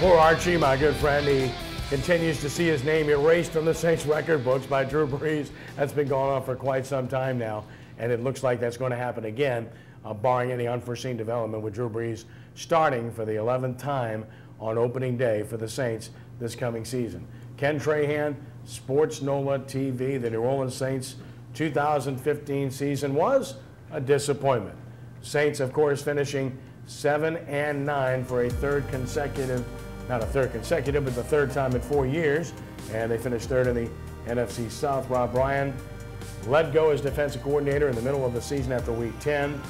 Poor Archie, my good friend, he continues to see his name erased from the Saints record books by Drew Brees. That's been going on for quite some time now, and it looks like that's going to happen again, barring any unforeseen development with Drew Brees starting for the 11th time on opening day for the Saints this coming season. Ken Trahan, sportsNOLAtv, the New Orleans Saints 2015 season was a disappointment. Saints, of course, finishing 7-9 for a third consecutive, not a third consecutive, but the third time in 4 years, and they finished third in the NFC South. Rob Ryan let go as defensive coordinator in the middle of the season after Week 10.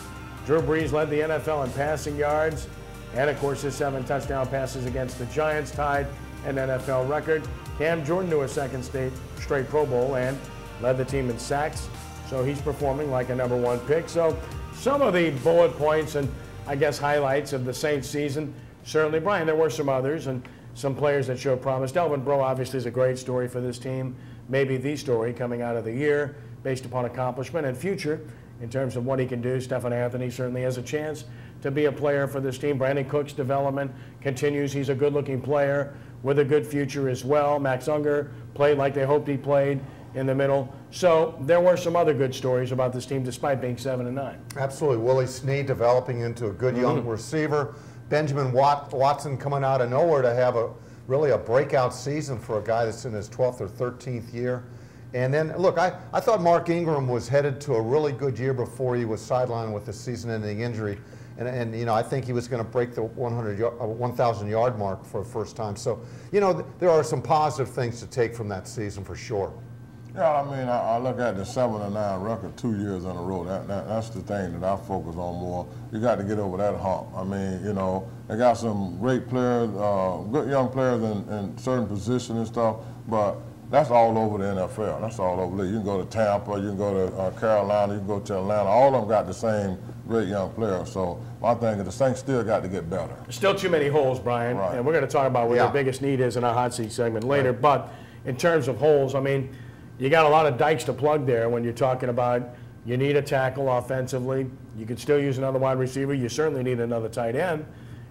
Drew Brees led the NFL in passing yards, and of course his 7 touchdown passes against the Giants tied an NFL record. Cam Jordan to a second straight Pro Bowl and led the team in sacks, so he's performing like a #1 pick. So some of the bullet points and I guess highlights of the Saints season, certainly, Brian, there were some others and some players that showed promise. Delvin Breaux obviously is a great story for this team, maybe the story coming out of the year based upon accomplishment and future in terms of what he can do. Stephen Anthony certainly has a chance to be a player for this team. Brandon Cook's development continues. He's a good-looking player with a good future as well. Max Unger played like they hoped he played in the middle. So there were some other good stories about this team despite being 7-9. Absolutely. Willie Snead developing into a good young receiver. Benjamin Watson coming out of nowhere to have really a breakout season for a guy that's in his 12th or 13th year. And then, look, I thought Mark Ingram was headed to a really good year before he was sidelined with the season-ending injury. And you know, I think he was going to break the 1,000-yard mark for the first time. So, you know, there are some positive things to take from that season for sure. Yeah, I mean, I look at the 7-9 record 2 years in a row. That's the thing that I focus on more. You got to get over that hump. I mean, you know, they got some great players, good young players in certain positions and stuff, but that's all over the NFL. That's all over. You can go to Tampa, you can go to Carolina, you can go to Atlanta. All of them got the same great young players. So my thing is the Saints still got to get better. Still too many holes, Brian, right. And we're going to talk about what their biggest need is in our hot seat segment later. Right. But in terms of holes, I mean, you got a lot of dikes to plug there when you're talking about you need a tackle offensively. You could still use another wide receiver. You certainly need another tight end.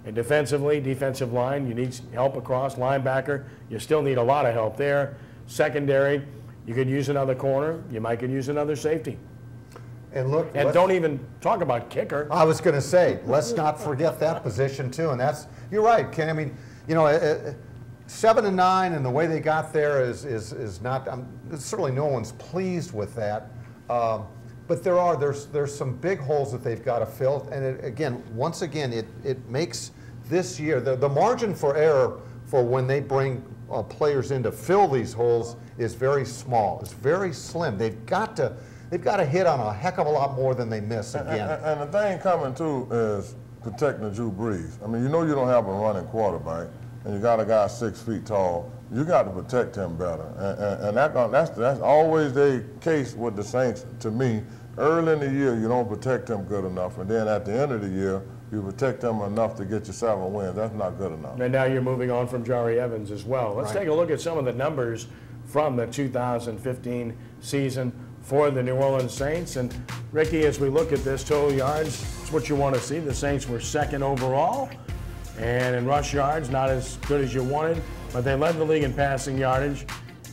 And defensively, defensive line, you need help across. Linebacker, you still need a lot of help there. Secondary, you could use another corner. You might could use another safety. And look, and don't even talk about kicker. I was going to say, let's not forget that position too. And that's, you're right, Ken. I mean, you know, 7-9 and the way they got there is not. Certainly, no one's pleased with that. But there's some big holes that they've got to fill. And once again, it makes this year the margin for error for when they bring players in to fill these holes is very small. It's very slim. They've got to hit on a heck of a lot more than they miss again. And the thing coming too is protecting Drew Brees. I mean, you know you don't have a running quarterback, and you got a guy 6 feet tall. You got to protect him better, and that's always the case with the Saints. To me, early in the year you don't protect him good enough, and then at the end of the year you protect them enough to get you 7 wins. That's not good enough. And now you're moving on from Jari Evans as well. Let's take a look at some of the numbers from the 2015 season for the New Orleans Saints. And Ricky, as we look at this, total yards, it's what you want to see. The Saints were 2nd overall, and in rush yards, not as good as you wanted, but they led the league in passing yardage,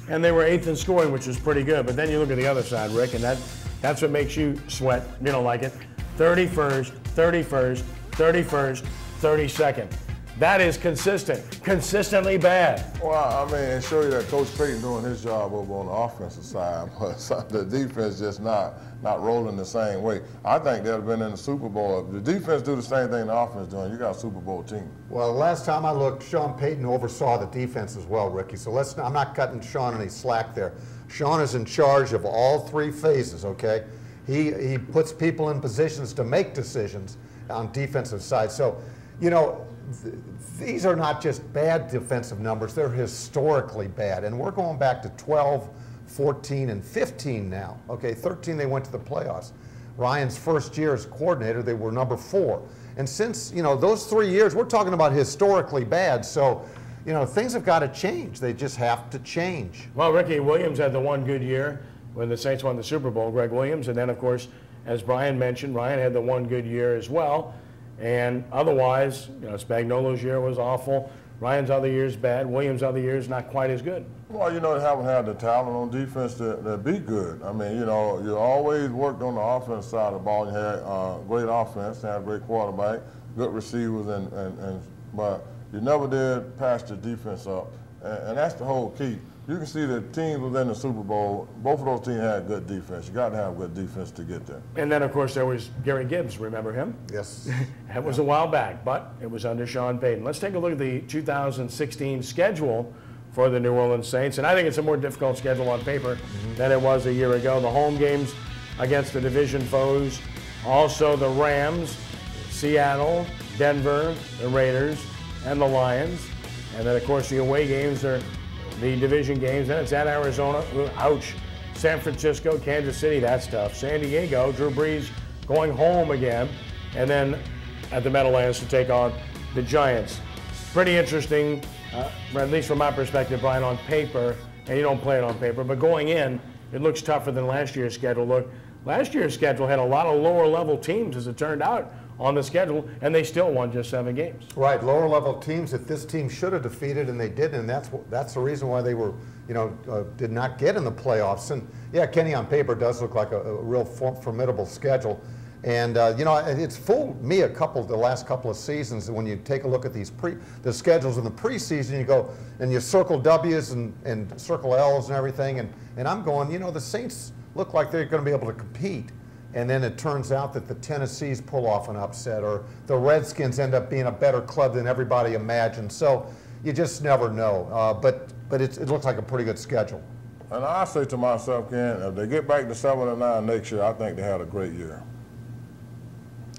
and they were 8th in scoring, which is pretty good. But then you look at the other side, Rick, and that's what makes you sweat. You don't like it. 31st, 31st, 31st, 32nd. That is consistently bad. Well, I mean, it shows you that Coach Payton doing his job over on the offensive side, but the defense just not rolling the same way. I think they'd have been in the Super Bowl. If the defense do the same thing the offense doing, you got a Super Bowl team. Well, last time I looked, Sean Payton oversaw the defense as well, Ricky. So I'm not cutting Sean any slack there. Sean is in charge of all 3 phases, okay? He puts people in positions to make decisions on defensive side. So, you know, these are not just bad defensive numbers, they're historically bad. And we're going back to 12, 14, and 15 now. Okay, 13 they went to the playoffs. Ryan's first year as coordinator, they were number 4. And since, you know, those 3 years, we're talking about historically bad. So, you know, things have got to change. They just have to change. Well, Ricky Williams had the one good year when the Saints won the Super Bowl, Greg Williams. And then, of course, as Brian mentioned, Ryan had the one good year as well. And otherwise, you know, Spagnuolo's year was awful. Ryan's other years bad. Williams' other years not quite as good. Well, you know, they haven't had the talent on defense to be good. I mean, you know, you always worked on the offense side of the ball. You had great offense, you had a great quarterback, good receivers, but you never did patch the defense up. And that's the whole key. You can see the teams within the Super Bowl, both of those teams had good defense. You got to have good defense to get there. And then, of course, there was Gary Gibbs. Remember him? Yes. That was a while back, but it was under Sean Payton. Let's take a look at the 2016 schedule for the New Orleans Saints. And I think it's a more difficult schedule on paper than it was a year ago. The home games against the division foes, also the Rams, Seattle, Denver, the Raiders, and the Lions. And then, of course, the away games are the division games. Then it's at Arizona. Ouch. San Francisco, Kansas City, that's tough. San Diego, Drew Brees going home again. And then at the Meadowlands to take on the Giants. Pretty interesting, at least from my perspective, Brian, on paper. And you don't play it on paper, but going in, it looks tougher than last year's schedule. Look, last year's schedule had a lot of lower level teams, as it turned out, on the schedule, and they still won just 7 games. Right, lower level teams that this team should have defeated, and they didn't, and that's the reason why they were, you know, did not get in the playoffs. And yeah, Kenny, on paper does look like a real formidable schedule. And you know, it's fooled me the last couple of seasons when you take a look at the schedules in the preseason. You go and you circle W's and circle L's and everything, and I'm going, you know, the Saints look like they're going to be able to compete. And then it turns out that the Tennessees pull off an upset, or the Redskins end up being a better club than everybody imagined. So you just never know. But it looks like a pretty good schedule. And I say to myself, Ken, if they get back to 7-9 next year, I think they had a great year.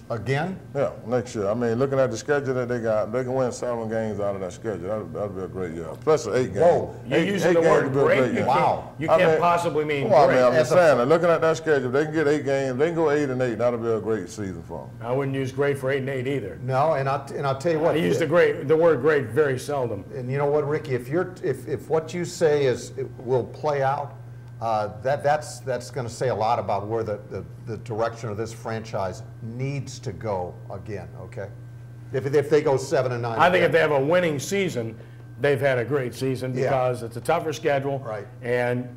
Again? Yeah, next year. I mean, looking at the schedule that they got, they can win 7 games out of that schedule. That'd be a great year. Plus the 8 games. Whoa, you're using the word great. Wow. You can't possibly mean well, great. I mean, I'm just saying, looking at that schedule, they can get 8 games. They can go 8-8. That'll be a great season for them. I wouldn't use great for 8-8 either. No, and I'll tell you what. I use the word great very seldom. And you know what, Ricky? If what you say will play out, that's going to say a lot about where the direction of this franchise needs to go again. Okay, if they go 7-9. I think if they have a winning season, they've had a great season because it's a tougher schedule, right? And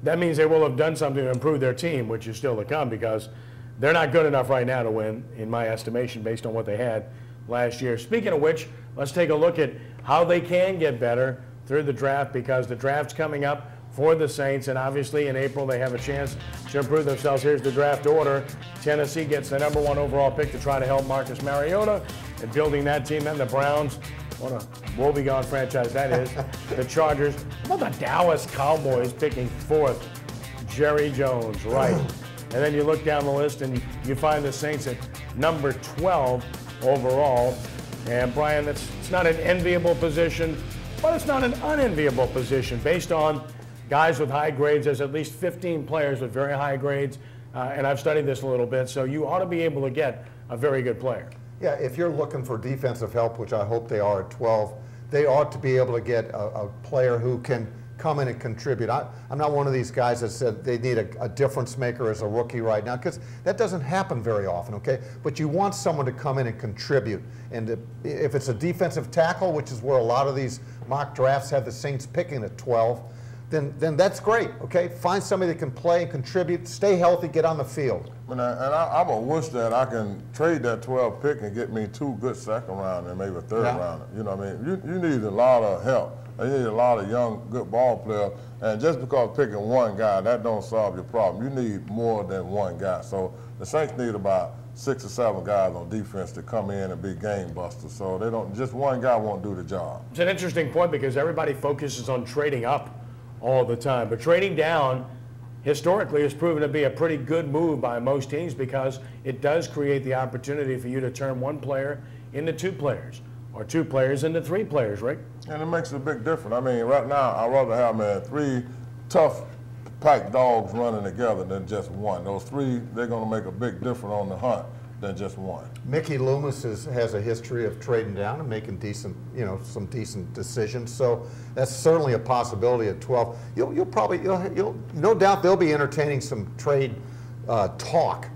that means they will have done something to improve their team, which is still to come because they're not good enough right now to win, in my estimation, based on what they had last year. Speaking of which, let's take a look at how they can get better through the draft, because the draft's coming up for the Saints, and obviously in April they have a chance to improve themselves. Here's the draft order. Tennessee gets the #1 overall pick to try to help Marcus Mariota in building that team. Then the Browns, what a woebegone franchise that is. The Chargers. How about the Dallas Cowboys picking 4th? Jerry Jones, right. And then you look down the list and you find the Saints at number 12 overall. And Brian, it's not an enviable position, but it's not an unenviable position based on guys with high grades. There's at least 15 players with very high grades, and I've studied this a little bit, so you ought to be able to get a very good player. Yeah, if you're looking for defensive help, which I hope they are at 12, they ought to be able to get a player who can come in and contribute. I'm not one of these guys that said they need a difference maker as a rookie right now, because that doesn't happen very often, okay? But you want someone to come in and contribute. And if it's a defensive tackle, which is where a lot of these mock drafts have the Saints picking at 12, then that's great, okay? Find somebody that can play and contribute, stay healthy, get on the field. And I would wish that I can trade that 12 pick and get me 2 good second round and maybe a third rounder. You know what I mean? You need a lot of help. You need a lot of young, good ball players. And just because picking one guy, that don't solve your problem. You need more than one guy. So the Saints need about 6 or 7 guys on defense to come in and be game busters. So they don't, just one guy won't do the job. It's an interesting point because everybody focuses on trading up all the time, but trading down historically has proven to be a pretty good move by most teams because it does create the opportunity for you to turn one player into 2 players or 2 players into 3 players, right? And it makes a big difference. I mean, right now, I'd rather have 3 tough pack dogs running together than just one. Those 3, they're going to make a big difference on the hunt than just one. Mickey Loomis has a history of trading down and making decent, some decent decisions. So that's certainly a possibility at 12. You'll no doubt they'll be entertaining some trade talk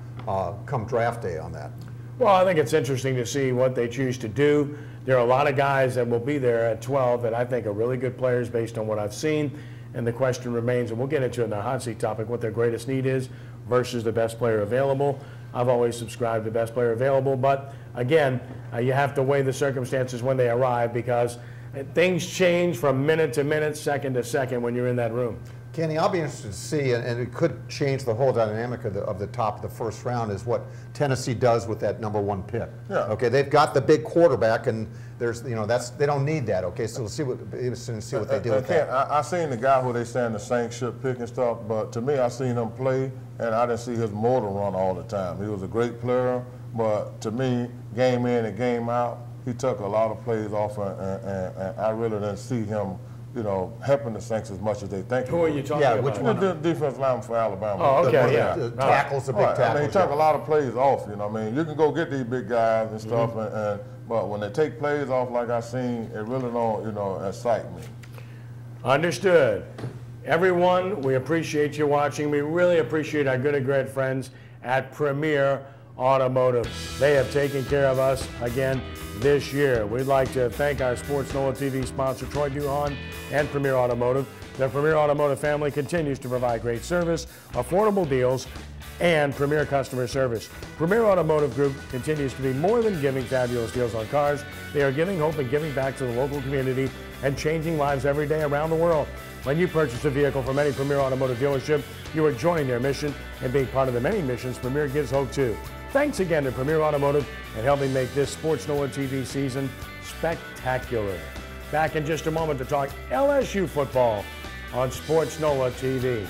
come draft day on that. Well, I think it's interesting to see what they choose to do. There are a lot of guys that will be there at 12 that I think are really good players based on what I've seen. And the question remains, and we'll get into it in the hot seat topic, what their greatest need is versus the best player available. I've always subscribed to best player available, but again, you have to weigh the circumstances when they arrive because things change from minute to minute, second to second when you're in that room. Kenny, I'll be interested to see, and it could change the whole dynamic of the top of the first round, is what Tennessee does with that #1 pick. Yeah. Okay, they've got the big quarterback, and there's, you know, they don't need that. Okay, so we'll see what they do with that. I seen the guy who they saying the Saints should pick and stuff, but to me, I seen him play, and I didn't see his motor run all the time. He was a great player, but to me, game in and game out, he took a lot of plays off, and I really didn't see him, you know, helping the Saints as much as they think. Who are you talking about? Which one? The defense lineman for Alabama. Oh, okay, The tackles, the big tackles. I mean, he took a lot of plays off, you know what I mean? You can go get these big guys and stuff, but when they take plays off like I seen, it really don't, you know, excite me. Understood. Everyone, we appreciate you watching. We really appreciate our good and great friends at Premier Automotive. They have taken care of us again this year. We'd like to thank our Sports NOLA TV sponsor, Troy Duhon and Premier Automotive. The Premier Automotive family continues to provide great service, affordable deals, and premier customer service. Premier Automotive Group continues to be more than giving fabulous deals on cars. They are giving hope and giving back to the local community and changing lives every day around the world. When you purchase a vehicle from any Premier Automotive dealership, you are joining their mission and being part of the many missions Premier gives hope to. Thanks again to Premier Automotive and helping make this Sports NOLA TV season spectacular. Back in just a moment to talk LSU football on Sports NOLA TV.